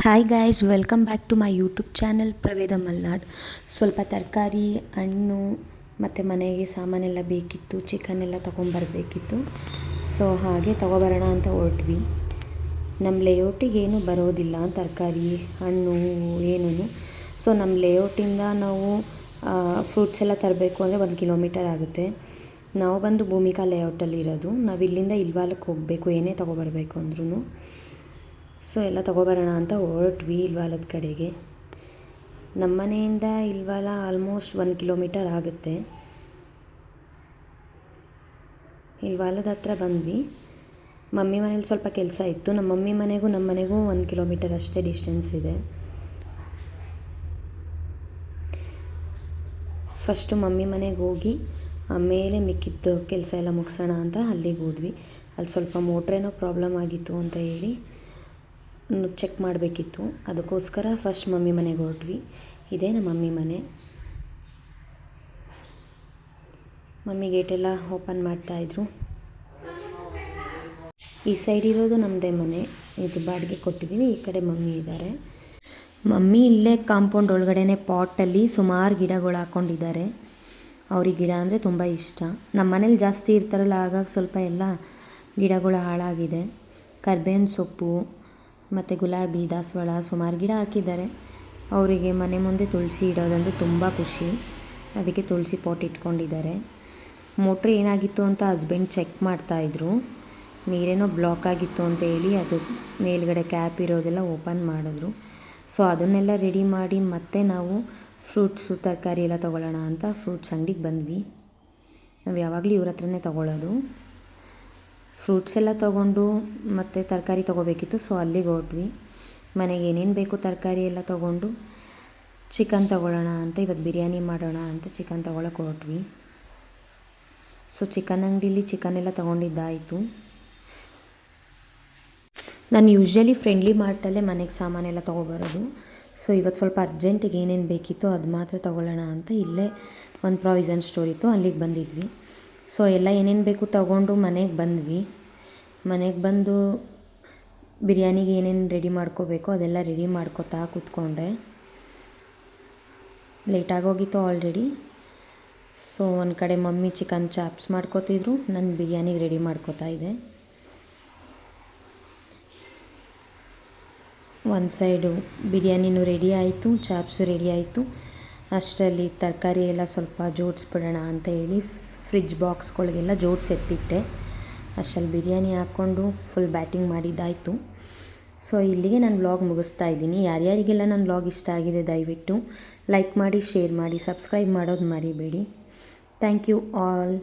Hi guys, welcome back to my YouTube channel Praveda Malnad. ಸ್ವಲ್ಪ ತರಕಾರಿ, ಹಣ್ಣು ಮತ್ತು ಮನೆಗೆ ಸಾಮಾನೆಲ್ಲ ಬೇಕಿತ್ತು. ಚಿಕನ್ ಎಲ್ಲ ತೊಗೊಂಬರ್ಬೇಕಿತ್ತು. ಸೊ ಹಾಗೆ ತೊಗೊಬರೋಣ ಅಂತ ಹೊರಟ್ವಿ. ನಮ್ಮ ಲೇಔಟಿಗೆ ಏನೂ ಬರೋದಿಲ್ಲ, ತರಕಾರಿ ಹಣ್ಣು ಏನೂ. ಸೊ ನಮ್ಮ ಲೇಔಟಿಂದ ನಾವು ಫ್ರೂಟ್ಸ್ ಎಲ್ಲ ತರಬೇಕು ಅಂದರೆ 1 ಕಿಲೋಮೀಟರ್ ಆಗುತ್ತೆ. ನಾವು ಬಂದು ಭೂಮಿಕಾ ಲೇಔಟಲ್ಲಿ ಇರೋದು. ನಾವು ಇಲ್ಲಿಂದ ಇಲ್ವಾಲಕ್ಕೆ ಹೋಗಬೇಕು, ಏನೇ ತೊಗೊಬರ್ಬೇಕು ಅಂದ್ರೂ. ಸೊ ಎಲ್ಲ ತೊಗೊಬರೋಣ ಅಂತ ಹೊರಟ್ವಿ ಇಲ್ವಾಲದ ಕಡೆಗೆ. ನಮ್ಮ ಮನೆಯಿಂದ ಇಲ್ವಾಲ ಆಲ್ಮೋಸ್ಟ್ 1 ಕಿಲೋಮೀಟರ್ ಆಗುತ್ತೆ. ಇಲ್ವಾಲದ ಹತ್ರ ಬಂದ್ವಿ. ಮಮ್ಮಿ ಮನೇಲಿ ಸ್ವಲ್ಪ ಕೆಲಸ ಇತ್ತು. ನಮ್ಮ ಮಮ್ಮಿ ಮನೆಗೂ ನಮ್ಮ ಮನೆಗೂ 1 ಕಿಲೋಮೀಟರ್ ಅಷ್ಟೇ ಡಿಸ್ಟೆನ್ಸ್ ಇದೆ. ಫಸ್ಟು ಮಮ್ಮಿ ಮನೆಗೆ ಹೋಗಿ ಆಮೇಲೆ ಮಿಕ್ಕಿದ್ದು ಕೆಲಸ ಎಲ್ಲ ಮುಗಿಸೋಣ ಅಂತ ಅಲ್ಲಿಗೆ ಹೋದ್ವಿ. ಅಲ್ಲಿ ಸ್ವಲ್ಪ ಮೋಟ್ರೇನೋ ಪ್ರಾಬ್ಲಮ್ ಆಗಿತ್ತು ಅಂತ ಹೇಳಿ ಚೆಕ್ ಮಾಡಬೇಕಿತ್ತು. ಅದಕ್ಕೋಸ್ಕರ ಫಸ್ಟ್ ಮಮ್ಮಿ ಮನೆಗೆ ಹೊರಟ್ವಿ. ಇದೇ ನಮ್ಮ ಮಮ್ಮಿ ಮನೆ. ಮಮ್ಮಿ ಗೇಟೆಲ್ಲ ಓಪನ್ ಮಾಡ್ತಾಯಿದ್ರು. ಈ ಸೈಡ್ ಇರೋದು ನಮ್ಮದೇ ಮನೆ. ಇದು ಬಾಡಿಗೆ ಕೊಟ್ಟಿದ್ದೀವಿ. ಈ ಕಡೆ ಮಮ್ಮಿ ಇದ್ದಾರೆ. ಮಮ್ಮಿ ಇಲ್ಲೇ ಕಾಂಪೌಂಡ್ ಒಳಗಡೆನೆ ಪಾಟಲ್ಲಿ ಸುಮಾರು ಗಿಡಗಳು ಹಾಕ್ಕೊಂಡಿದ್ದಾರೆ. ಅವ್ರಿಗೆ ಗಿಡ ಅಂದರೆ ತುಂಬ ಇಷ್ಟ. ನಮ್ಮ ಮನೇಲಿ ಜಾಸ್ತಿ ಇರ್ತಾರಲ್ಲ, ಆಗಾಗ ಸ್ವಲ್ಪ ಎಲ್ಲ ಗಿಡಗಳು ಹಾಳಾಗಿದೆ. ಕರ್ಬೇವಿನ ಸೊಪ್ಪು ಮತ್ತು ಗುಲಾಬಿ, ದಾಸವಾಳ ಸುಮಾರು ಗಿಡ ಹಾಕಿದ್ದಾರೆ. ಅವರಿಗೆ ಮನೆ ಮುಂದೆ ತುಳಸಿ ಇಡೋದಂದ್ರೆ ತುಂಬ ಖುಷಿ. ಅದಕ್ಕೆ ತುಳಸಿ ಪಾಟ್ ಇಟ್ಕೊಂಡಿದ್ದಾರೆ. ಮೋಟ್ರ್ ಏನಾಗಿತ್ತು ಅಂತ ಹಸ್ಬೆಂಡ್ ಚೆಕ್ ಮಾಡ್ತಾಯಿದ್ರು. ನೀರೇನೋ ಬ್ಲಾಕ್ ಆಗಿತ್ತು ಅಂತ ಹೇಳಿ ಅದು ಮೇಲ್ಗಡೆ ಕ್ಯಾಪ್ ಇರೋದೆಲ್ಲ ಓಪನ್ ಮಾಡಿದ್ರು. ಸೊ ಅದನ್ನೆಲ್ಲ ರೆಡಿ ಮಾಡಿ ಮತ್ತೆ ನಾವು ಫ್ರೂಟ್ಸು ತರಕಾರಿ ಎಲ್ಲ ತೊಗೊಳ್ಳೋಣ ಅಂತ ಫ್ರೂಟ್ಸ್ ಅಂಗಡಿಗೆ ಬಂದ್ವಿ. ನಾವು ಯಾವಾಗಲೂ ಇವ್ರ ಹತ್ರನೇ ತೊಗೊಳ್ಳೋದು. ಫ್ರೂಟ್ಸ್ ಎಲ್ಲ ತೊಗೊಂಡು ಮತ್ತು ತರಕಾರಿ ತೊಗೋಬೇಕಿತ್ತು. ಸೊ ಅಲ್ಲಿಗೆ ಹೊರಟ್ವಿ. ಮನೆಗೆ ಏನೇನು ಬೇಕು ತರಕಾರಿ ಎಲ್ಲ ತೊಗೊಂಡು ಚಿಕನ್ ತೊಗೊಳ್ಳೋಣ ಅಂತ, ಇವತ್ತು ಬಿರಿಯಾನಿ ಮಾಡೋಣ ಅಂತ ಚಿಕನ್ ತೊಗೊಳಕ್ಕೆ ಹೊರಟ್ವಿ. ಸೊ ಚಿಕನ್ ಅಂಗಡಿಲಿ ಚಿಕನ್ ಎಲ್ಲ ತೊಗೊಂಡಿದ್ದಾಯಿತು. ನಾನು ಯೂಶ್ವಲಿ ಫ್ರೆಂಡ್ಲಿ ಮಾರ್ಟಲ್ಲೇ ಮನೆಗೆ ಸಾಮಾನೆಲ್ಲ ತೊಗೊಬರೋದು. ಸೊ ಇವತ್ತು ಸ್ವಲ್ಪ ಅರ್ಜೆಂಟಿಗೆ ಏನೇನು ಬೇಕಿತ್ತು ಅದು ಮಾತ್ರ ತೊಗೊಳ್ಳೋಣ ಅಂತ ಇಲ್ಲೇ ಒಂದು ಪ್ರಾವಿಷನ್ ಸ್ಟೋರ್ ಇತ್ತು, ಅಲ್ಲಿಗೆ ಬಂದಿದ್ವಿ. ಸೊ ಎಲ್ಲ ಏನೇನು ಬೇಕು ತೊಗೊಂಡು ಮನೆಗೆ ಬಂದ್ವಿ. ಮನೆಗೆ ಬಂದು ಬಿರಿಯಾನಿಗೆ ಏನೇನು ರೆಡಿ ಮಾಡ್ಕೋಬೇಕು ಅದೆಲ್ಲ ರೆಡಿ ಮಾಡ್ಕೋತಾ ಕೂತ್ಕೊಂಡೆ. ಲೇಟಾಗೋಗಿತ್ತು ಆಲ್ರೆಡಿ. ಸೊ ಒಂದು ಕಡೆ ಮಮ್ಮಿ ಚಿಕನ್ ಚಾಪ್ಸ್ ಮಾಡ್ಕೋತಿದ್ರು, ನಾನು ಬಿರಿಯಾನಿಗೆ ರೆಡಿ ಮಾಡ್ಕೋತಾ ಇದ್ದೆ. ಒಂದು ಸೈಡು ಬಿರಿಯಾನಿನೂ ರೆಡಿ ಆಯಿತು, ಚಾಪ್ಸು ರೆಡಿ ಆಯಿತು. ಅಷ್ಟರಲ್ಲಿ ತರಕಾರಿ ಎಲ್ಲ ಸ್ವಲ್ಪ ಜೋಡಿಸ್ಬಿಡೋಣ ಅಂತ ಹೇಳಿ ಫ್ರಿಜ್ ಬಾಕ್ಸ್ಗಳಿಗೆಲ್ಲ ಜೋಡಿಸಿ ಎತ್ತಿಟ್ಟೆ. ಅಷ್ಟರಲ್ಲಿ ಬಿರಿಯಾನಿ ಹಾಕ್ಕೊಂಡು ಫುಲ್ ಬ್ಯಾಟಿಂಗ್ ಮಾಡಿದ್ದಾಯಿತು. ಸೊ ಇಲ್ಲಿಗೆ ನಾನು ವ್ಲಾಗ್ ಮುಗಿಸ್ತಾ ಇದ್ದೀನಿ. ಯಾರ್ಯಾರಿಗೆಲ್ಲ ನನ್ನ ವ್ಲಾಗ್ ಇಷ್ಟ ಆಗಿದೆ ದಯವಿಟ್ಟು ಲೈಕ್ ಮಾಡಿ, ಶೇರ್ ಮಾಡಿ, ಸಬ್ಸ್ಕ್ರೈಬ್ ಮಾಡೋದು ಮರಿಬೇಡಿ. Thank you all.